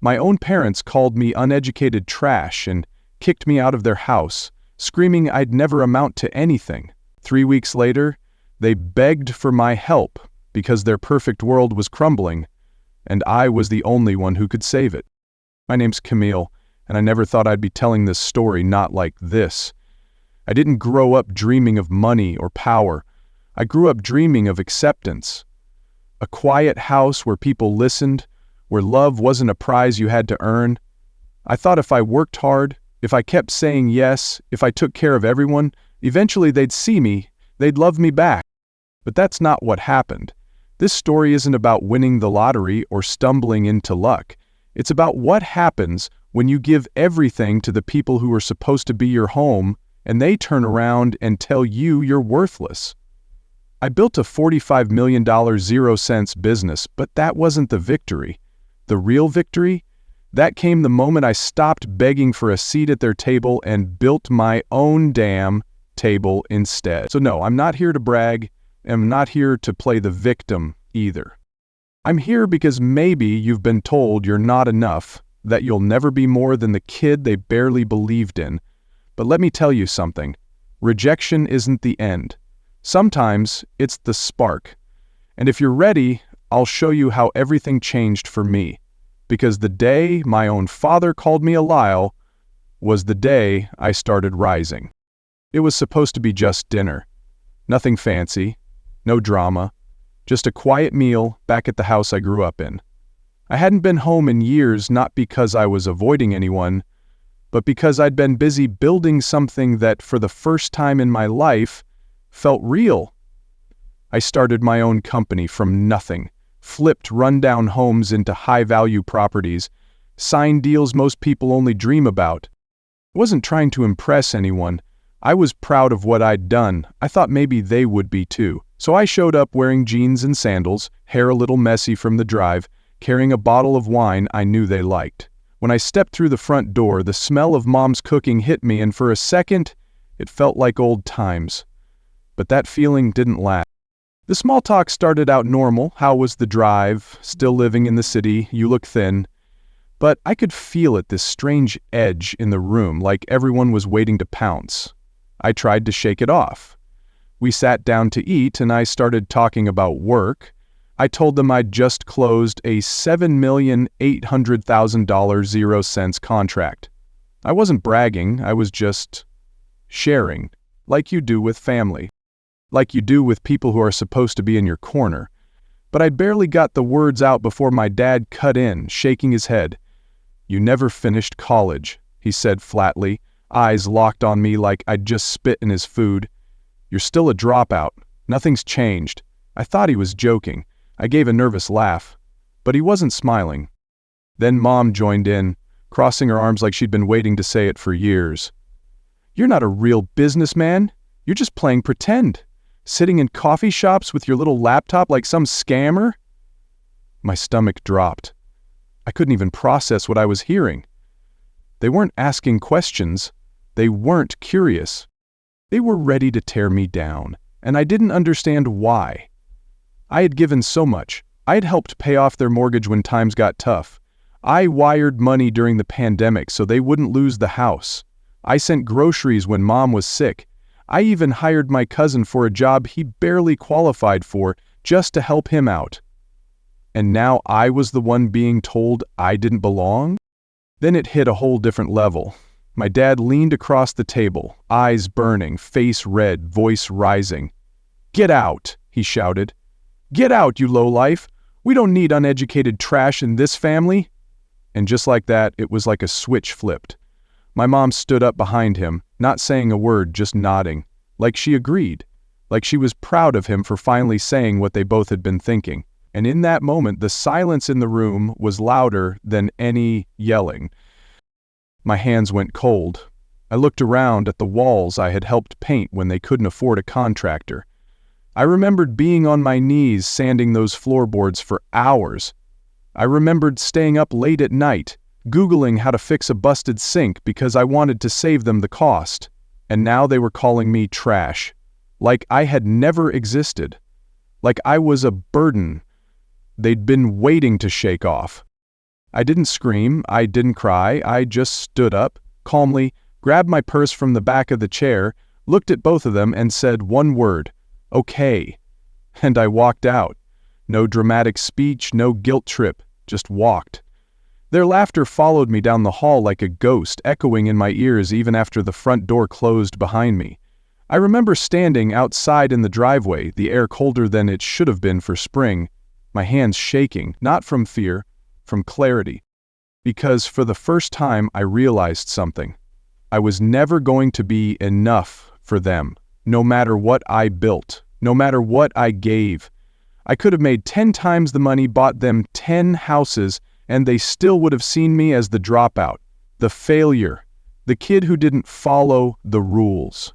My own parents called me uneducated trash and kicked me out of their house, screaming I'd never amount to anything. 3 weeks later, they begged for my help because their perfect world was crumbling, and I was the only one who could save it. My name's Camille, and I never thought I'd be telling this story not like this. I didn't grow up dreaming of money or power. I grew up dreaming of acceptance. A quiet house where people listened, where love wasn't a prize you had to earn. I thought if I worked hard, if I kept saying yes, if I took care of everyone, eventually they'd see me, they'd love me back. But that's not what happened. This story isn't about winning the lottery or stumbling into luck. It's about what happens when you give everything to the people who are supposed to be your home, and they turn around and tell you you're worthless. I built a $45 million 0-cents business, but that wasn't the victory. The real victory? That came the moment I stopped begging for a seat at their table and built my own damn table instead. So no, I'm not here to brag. I'm not here to play the victim either. I'm here because maybe you've been told you're not enough, that you'll never be more than the kid they barely believed in. But let me tell you something. Rejection isn't the end. Sometimes it's the spark. And if you're ready, I'll show you how everything changed for me. Because the day my own father called me a Lyle was the day I started rising. It was supposed to be just dinner. Nothing fancy, no drama, just a quiet meal back at the house I grew up in. I hadn't been home in years, not because I was avoiding anyone, but because I'd been busy building something that, for the first time in my life, felt real. I started my own company from nothing, flipped rundown homes into high-value properties, signed deals most people only dream about. I wasn't trying to impress anyone. I was proud of what I'd done. I thought maybe they would be too. So I showed up wearing jeans and sandals, hair a little messy from the drive, carrying a bottle of wine I knew they liked. When I stepped through the front door, the smell of Mom's cooking hit me, and for a second, it felt like old times. But that feeling didn't last. The small talk started out normal. How was the drive? Still living in the city? You look thin. But I could feel it, this strange edge in the room, like everyone was waiting to pounce. I tried to shake it off. We sat down to eat, and I started talking about work. I told them I'd just closed a $7,800,000 0-cents contract. I wasn't bragging, I was just sharing, like you do with family, like you do with people who are supposed to be in your corner. But I barely got the words out before my dad cut in, shaking his head. "You never finished college," he said flatly, eyes locked on me like I'd just spit in his food. "You're still a dropout. Nothing's changed." I thought he was joking. I gave a nervous laugh, but he wasn't smiling. Then Mom joined in, crossing her arms like she'd been waiting to say it for years. "You're not a real businessman. You're just playing pretend, sitting in coffee shops with your little laptop like some scammer." My stomach dropped. I couldn't even process what I was hearing. They weren't asking questions. They weren't curious. They were ready to tear me down, and I didn't understand why. I had given so much. I had helped pay off their mortgage when times got tough. I wired money during the pandemic so they wouldn't lose the house. I sent groceries when Mom was sick. I even hired my cousin for a job he barely qualified for just to help him out. And now I was the one being told I didn't belong? Then it hit a whole different level. My dad leaned across the table, eyes burning, face red, voice rising. "Get out," he shouted. "Get out, you lowlife! We don't need uneducated trash in this family!" And just like that, it was like a switch flipped. My mom stood up behind him, not saying a word, just nodding, like she agreed, like she was proud of him for finally saying what they both had been thinking. And in that moment, the silence in the room was louder than any yelling. My hands went cold. I looked around at the walls I had helped paint when they couldn't afford a contractor. I remembered being on my knees sanding those floorboards for hours. I remembered staying up late at night, Googling how to fix a busted sink because I wanted to save them the cost. And now they were calling me trash, like I had never existed, like I was a burden they'd been waiting to shake off. I didn't scream, I didn't cry, I just stood up, calmly, grabbed my purse from the back of the chair, looked at both of them and said one word, "Okay." And I walked out. No dramatic speech, no guilt trip, just walked. Their laughter followed me down the hall like a ghost, echoing in my ears even after the front door closed behind me. I remember standing outside in the driveway, the air colder than it should have been for spring, my hands shaking, not from fear, from clarity. Because for the first time I realized something. I was never going to be enough for them, no matter what I built, no matter what I gave. I could have made 10 times the money, bought them 10 houses, and they still would have seen me as the dropout, the failure, the kid who didn't follow the rules.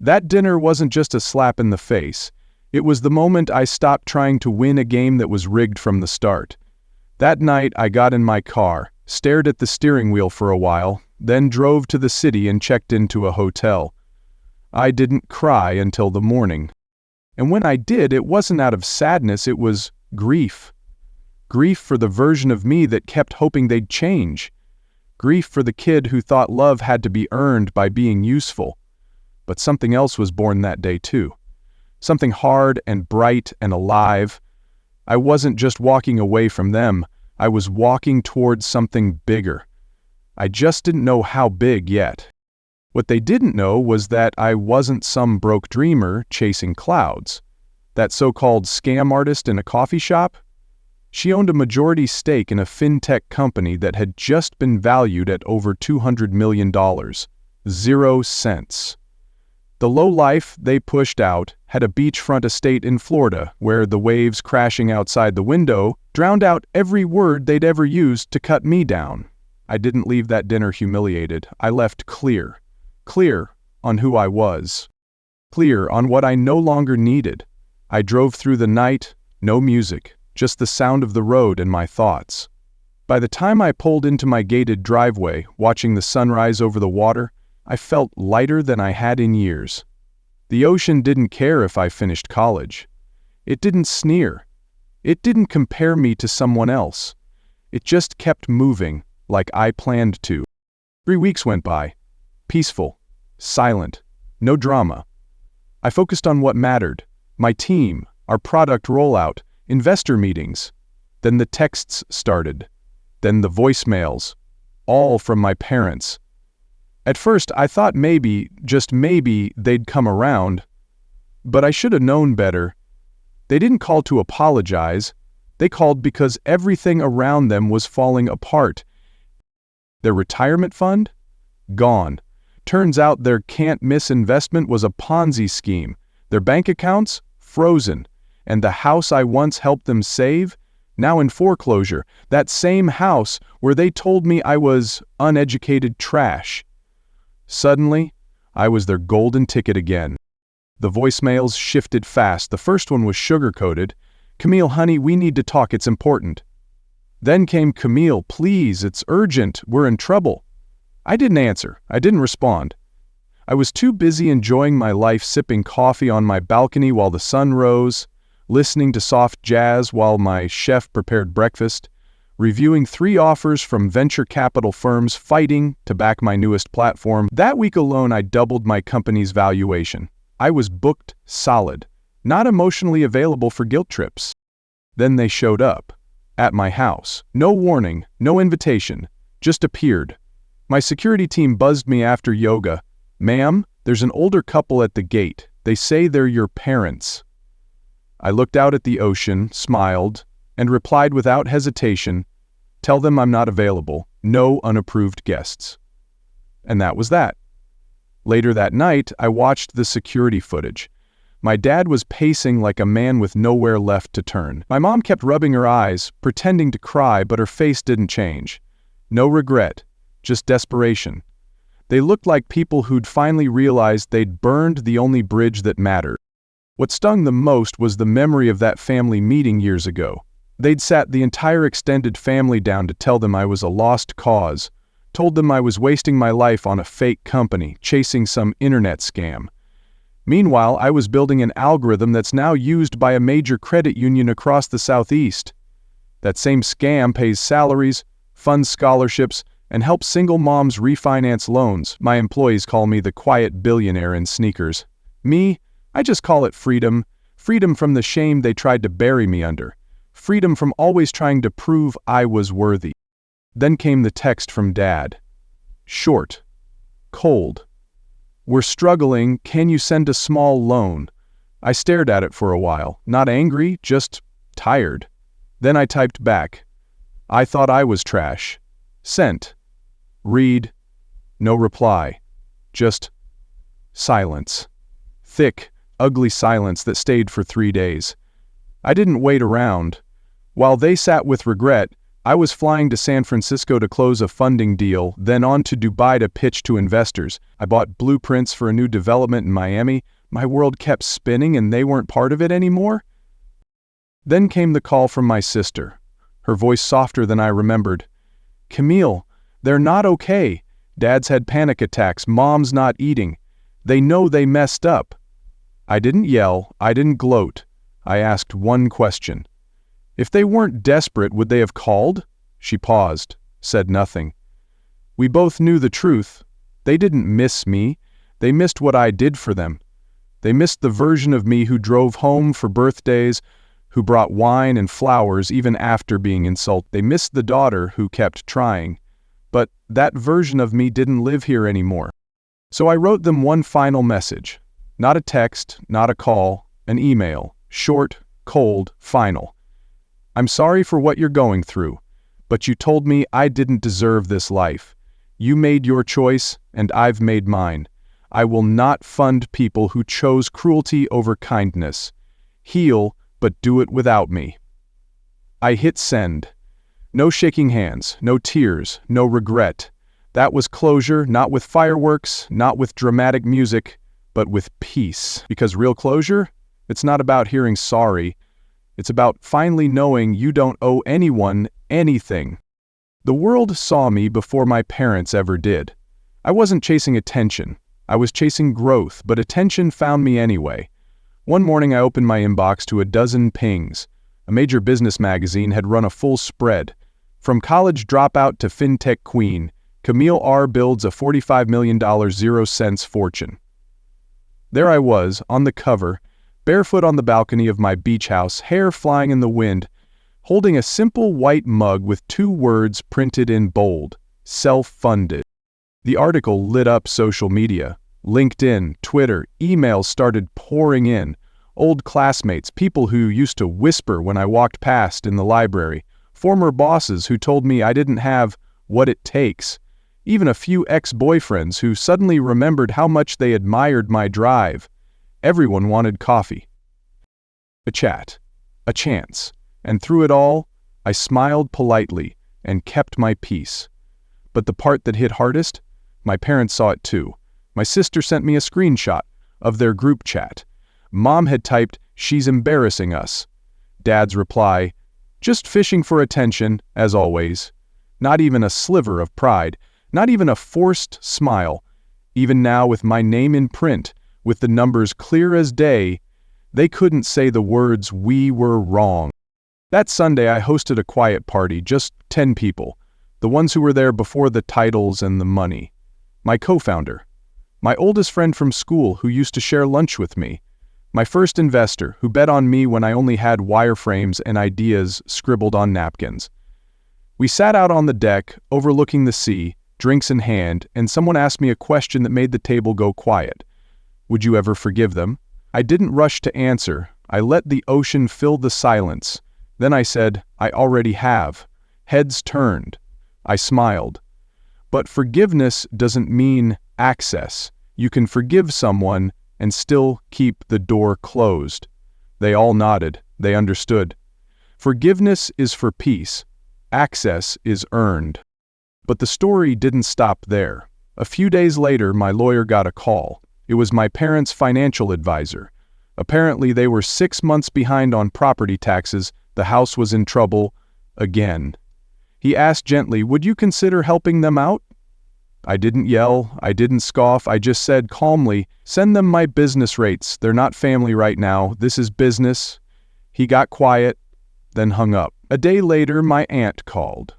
That dinner wasn't just a slap in the face. It was the moment I stopped trying to win a game that was rigged from the start. That night I got in my car, stared at the steering wheel for a while, then drove to the city and checked into a hotel. I didn't cry until the morning. And when I did, it wasn't out of sadness, it was grief. Grief for the version of me that kept hoping they'd change. Grief for the kid who thought love had to be earned by being useful. But something else was born that day too. Something hard and bright and alive. I wasn't just walking away from them, I was walking towards something bigger. I just didn't know how big yet. What they didn't know was that I wasn't some broke dreamer chasing clouds. That so-called scam artist in a coffee shop? She owned a majority stake in a fintech company that had just been valued at over $200 million. 0 cents. The lowlife they pushed out had a beachfront estate in Florida where the waves crashing outside the window drowned out every word they'd ever used to cut me down. I didn't leave that dinner humiliated. I left clear. Clear on who I was. Clear on what I no longer needed. I drove through the night, no music, just the sound of the road and my thoughts. By the time I pulled into my gated driveway, watching the sunrise over the water, I felt lighter than I had in years. The ocean didn't care if I finished college. It didn't sneer. It didn't compare me to someone else. It just kept moving, like I planned to. 3 weeks went by. Peaceful, silent, no drama. I focused on what mattered, my team, our product rollout, investor meetings. Then the texts started. Then the voicemails, all from my parents. At first I thought maybe, just maybe, they'd come around. But I should have known better. They didn't call to apologize. They called because everything around them was falling apart. Their retirement fund? Gone. Turns out their can't-miss investment was a Ponzi scheme. Their bank accounts? Frozen. And the house I once helped them save? Now in foreclosure. That same house where they told me I was uneducated trash. Suddenly, I was their golden ticket again. The voicemails shifted fast. The first one was sugar-coated. "Camille, honey, we need to talk, it's important." Then came, "Camille, please, it's urgent, we're in trouble." I didn't answer. I didn't respond. I was too busy enjoying my life, sipping coffee on my balcony while the sun rose, listening to soft jazz while my chef prepared breakfast, reviewing 3 offers from venture capital firms fighting to back my newest platform. That week alone, I doubled my company's valuation. I was booked solid, not emotionally available for guilt trips. Then they showed up. At my house. No warning, no invitation. Just appeared. My security team buzzed me after yoga. "Ma'am, there's an older couple at the gate. They say they're your parents." I looked out at the ocean, smiled, and replied without hesitation, "Tell them I'm not available. No unapproved guests." And that was that. Later that night, I watched the security footage. My dad was pacing like a man with nowhere left to turn. My mom kept rubbing her eyes, pretending to cry, but her face didn't change. No regret, just desperation. They looked like people who'd finally realized they'd burned the only bridge that mattered. What stung the most was the memory of that family meeting years ago. They'd sat the entire extended family down to tell them I was a lost cause, told them I was wasting my life on a fake company, chasing some internet scam. Meanwhile, I was building an algorithm that's now used by a major credit union across the Southeast. That same scam pays salaries, funds scholarships, and helps single moms refinance loans. My employees call me the quiet billionaire in sneakers. Me, I just call it freedom. Freedom from the shame they tried to bury me under. Freedom from always trying to prove I was worthy. Then came the text from Dad. Short. Cold. We're struggling, can you send a small loan? I stared at it for a while, not angry, just tired. Then I typed back. I thought I was trash. Sent. Read. No reply. Just silence. Thick, ugly silence that stayed for 3 days. I didn't wait around. While they sat with regret, I was flying to San Francisco to close a funding deal, then on to Dubai to pitch to investors. I bought blueprints for a new development in Miami. My world kept spinning and they weren't part of it anymore. Then came the call from my sister, her voice softer than I remembered. Camille, they're not okay. Dad's had panic attacks, Mom's not eating. They know they messed up. I didn't yell, I didn't gloat. I asked one question. If they weren't desperate, would they have called? She paused, said nothing. We both knew the truth. They didn't miss me. They missed what I did for them. They missed the version of me who drove home for birthdays, who brought wine and flowers even after being insulted. They missed the daughter who kept trying. But that version of me didn't live here anymore. So I wrote them one final message. Not a text, not a call, an email. Short, cold, final. I'm sorry for what you're going through, but you told me I didn't deserve this life. You made your choice, and I've made mine. I will not fund people who chose cruelty over kindness. Heal, but do it without me. I hit send. No shaking hands, no tears, no regret. That was closure, not with fireworks, not with dramatic music, but with peace. Because real closure, it's not about hearing sorry. It's about finally knowing you don't owe anyone anything. The world saw me before my parents ever did. I wasn't chasing attention. I was chasing growth, but attention found me anyway. One morning I opened my inbox to a dozen pings. A major business magazine had run a full spread. From college dropout to fintech queen, Camille R. builds a $45 million 0 cents fortune. There I was, on the cover, barefoot on the balcony of my beach house, hair flying in the wind, holding a simple white mug with 2 words printed in bold, self-funded. The article lit up social media. LinkedIn, Twitter, emails started pouring in. Old classmates, people who used to whisper when I walked past in the library, former bosses who told me I didn't have what it takes, even a few ex-boyfriends who suddenly remembered how much they admired my drive. Everyone wanted coffee. A chat. A chance. And through it all, I smiled politely and kept my peace. But the part that hit hardest? My parents saw it too. My sister sent me a screenshot of their group chat. Mom had typed, "She's embarrassing us." Dad's reply, "Just fishing for attention, as always." Not even a sliver of pride, not even a forced smile. Even now, with my name in print, with the numbers clear as day, they couldn't say the words, "We were wrong." That Sunday I hosted a quiet party, just 10 people, the ones who were there before the titles and the money. My co-founder, my oldest friend from school who used to share lunch with me, my first investor who bet on me when I only had wireframes and ideas scribbled on napkins. We sat out on the deck, overlooking the sea, drinks in hand, and someone asked me a question that made the table go quiet. Would you ever forgive them? I didn't rush to answer. I let the ocean fill the silence. Then I said, I already have. Heads turned. I smiled. But forgiveness doesn't mean access. You can forgive someone and still keep the door closed. They all nodded. They understood. Forgiveness is for peace. Access is earned. But the story didn't stop there. A few days later, my lawyer got a call. It was my parents' financial advisor. Apparently, they were 6 months behind on property taxes. The house was in trouble again. He asked gently, "Would you consider helping them out?" I didn't yell, I didn't scoff, I just said calmly, "Send them my business rates. They're not family right now. This is business." He got quiet, then hung up. A day later, my aunt called.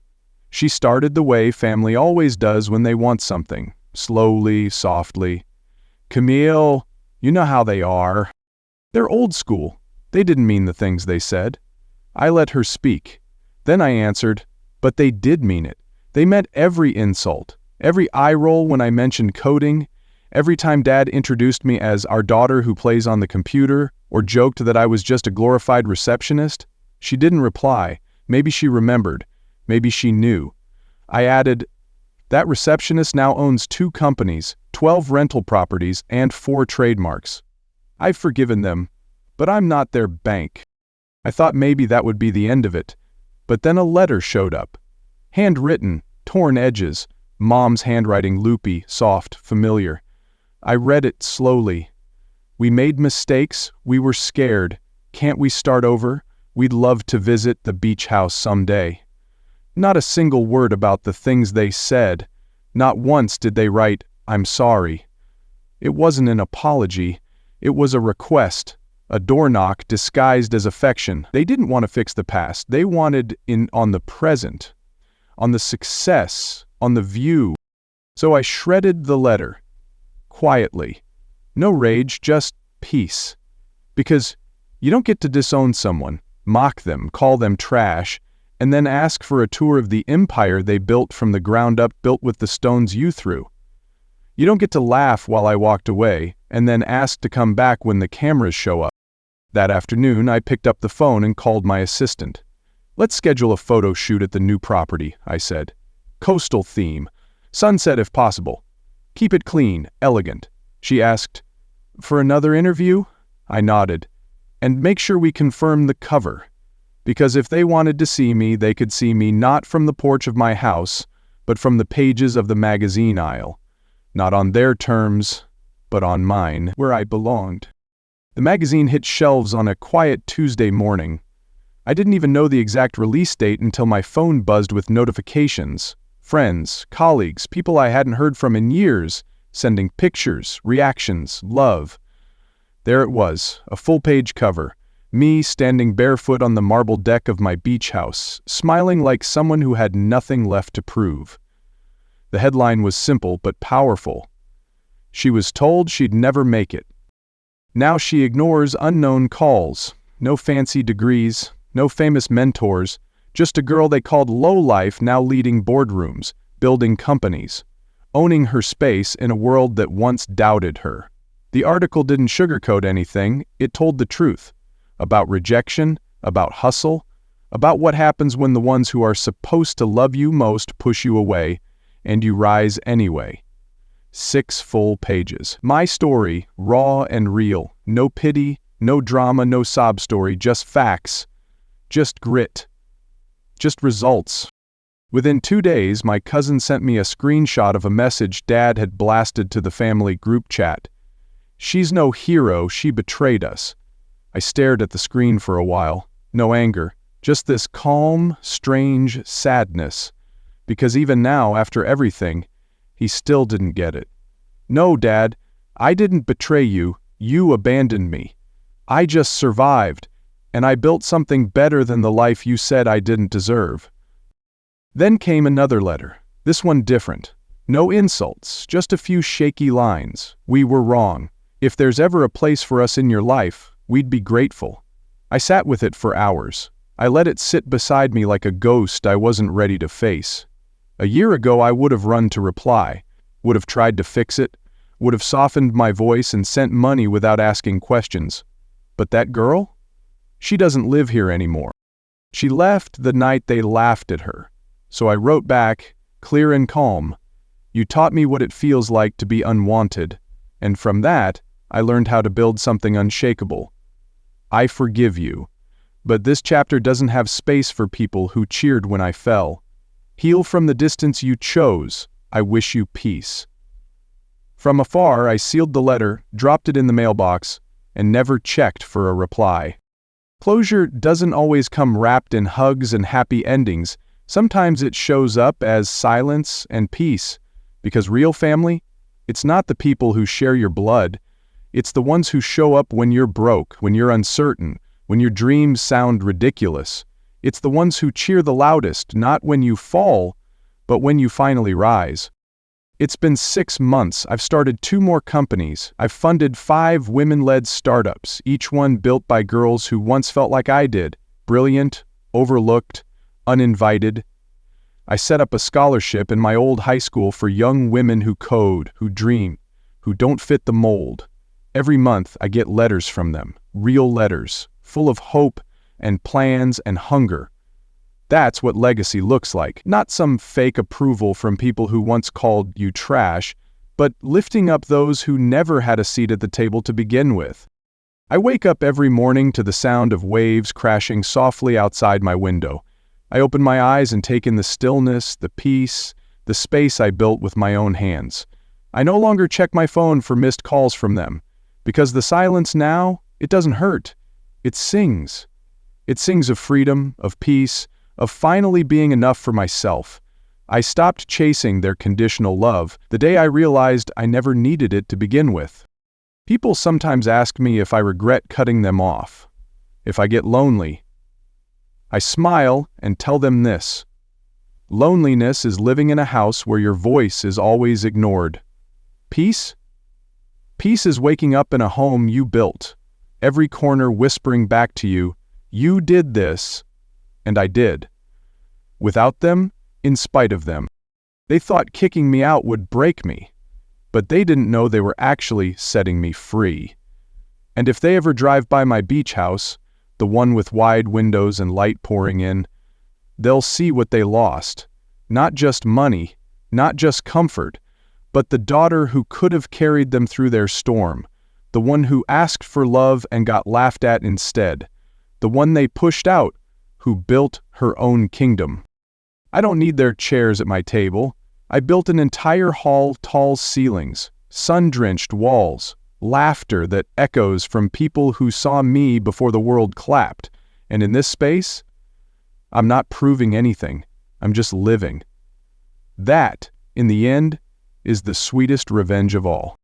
She started the way family always does when they want something, slowly, softly. "Camille, you know how they are. They're old school. They didn't mean the things they said." I let her speak. Then I answered, "But they did mean it. They meant every insult, every eye roll when I mentioned coding, every time Dad introduced me as our daughter who plays on the computer, or joked that I was just a glorified receptionist." She didn't reply. Maybe she remembered. Maybe she knew. I added, "That receptionist now owns 2 companies, 12 rental properties, and 4 trademarks. I've forgiven them, but I'm not their bank." I thought maybe that would be the end of it. But then a letter showed up. Handwritten, torn edges, Mom's handwriting loopy, soft, familiar. I read it slowly. "We made mistakes, we were scared. Can't we start over? We'd love to visit the beach house someday." Not a single word about the things they said. Not once did they write, "I'm sorry." It wasn't an apology. It was a request, a door knock disguised as affection. They didn't want to fix the past. They wanted in on the present, on the success, on the view. So I shredded the letter, quietly. No rage, just peace. Because you don't get to disown someone, mock them, call them trash, and then ask for a tour of the empire they built from the ground up, built with the stones you threw. You don't get to laugh while I walked away, and then ask to come back when the cameras show up. That afternoon, I picked up the phone and called my assistant. "Let's schedule a photo shoot at the new property," I said. "Coastal theme. Sunset if possible. Keep it clean, elegant." She asked, "For another interview?" I nodded. "And make sure we confirm the cover. Because if they wanted to see me, they could see me not from the porch of my house, but from the pages of the magazine aisle. Not on their terms, but on mine, where I belonged." The magazine hit shelves on a quiet Tuesday morning. I didn't even know the exact release date until my phone buzzed with notifications. Friends, colleagues, people I hadn't heard from in years, sending pictures, reactions, love. There it was, a full-page cover. Me standing barefoot on the marble deck of my beach house, smiling like someone who had nothing left to prove. The headline was simple but powerful. She was told she'd never make it. Now she ignores unknown calls. No fancy degrees, no famous mentors, just a girl they called Lowlife now leading boardrooms, building companies, owning her space in a world that once doubted her. The article didn't sugarcoat anything, it told the truth. About rejection, about hustle, about what happens when the ones who are supposed to love you most push you away, and you rise anyway. 6 full pages. My story, raw and real. No pity, no drama, no sob story, just facts. Just grit. Just results. Within 2 days, my cousin sent me a screenshot of a message Dad had blasted to the family group chat. "She's no hero, she betrayed us." I stared at the screen for a while. No anger, just this calm, strange sadness. Because even now, after everything, he still didn't get it. "No, Dad, I didn't betray you. You abandoned me. I just survived, and I built something better than the life you said I didn't deserve." Then came another letter, this one different. No insults, just a few shaky lines. "We were wrong. If there's ever a place for us in your life, we'd be grateful." I sat with it for hours. I let it sit beside me like a ghost I wasn't ready to face. A year ago I would have run to reply, would have tried to fix it, would have softened my voice and sent money without asking questions. But that girl? She doesn't live here anymore. She left the night they laughed at her. So I wrote back, clear and calm, "You taught me what it feels like to be unwanted, and from that, I learned how to build something unshakable. I forgive you, but this chapter doesn't have space for people who cheered when I fell. Heal from the distance you chose. I wish you peace." From afar, I sealed the letter, dropped it in the mailbox, and never checked for a reply. Closure doesn't always come wrapped in hugs and happy endings. Sometimes it shows up as silence and peace, because real family, it's not the people who share your blood. It's the ones who show up when you're broke, when you're uncertain, when your dreams sound ridiculous. It's the ones who cheer the loudest, not when you fall, but when you finally rise. It's been 6 months. I've started 2 more companies. I've funded 5 women-led startups, each one built by girls who once felt like I did, brilliant, overlooked, uninvited. I set up a scholarship in my old high school for young women who code, who dream, who don't fit the mold. Every month I get letters from them, real letters, full of hope and plans and hunger. That's what legacy looks like, not some fake approval from people who once called you trash, but lifting up those who never had a seat at the table to begin with. I wake up every morning to the sound of waves crashing softly outside my window. I open my eyes and take in the stillness, the peace, the space I built with my own hands. I no longer check my phone for missed calls from them, because the silence now, it doesn't hurt. It sings. It sings of freedom, of peace, of finally being enough for myself. I stopped chasing their conditional love the day I realized I never needed it to begin with. People sometimes ask me if I regret cutting them off, if I get lonely. I smile and tell them this: loneliness is living in a house where your voice is always ignored. Peace? Peace is waking up in a home you built, every corner whispering back to you, "You did this," and I did. Without them, in spite of them. They thought kicking me out would break me, but they didn't know they were actually setting me free. And if they ever drive by my beach house, the one with wide windows and light pouring in, they'll see what they lost. Not just money, not just comfort, but the daughter who could have carried them through their storm, the one who asked for love and got laughed at instead, the one they pushed out, who built her own kingdom. I don't need their chairs at my table. I built an entire hall, tall ceilings, sun-drenched walls, laughter that echoes from people who saw me before the world clapped. And in this space, I'm not proving anything. I'm just living. That, in the end, is the sweetest revenge of all.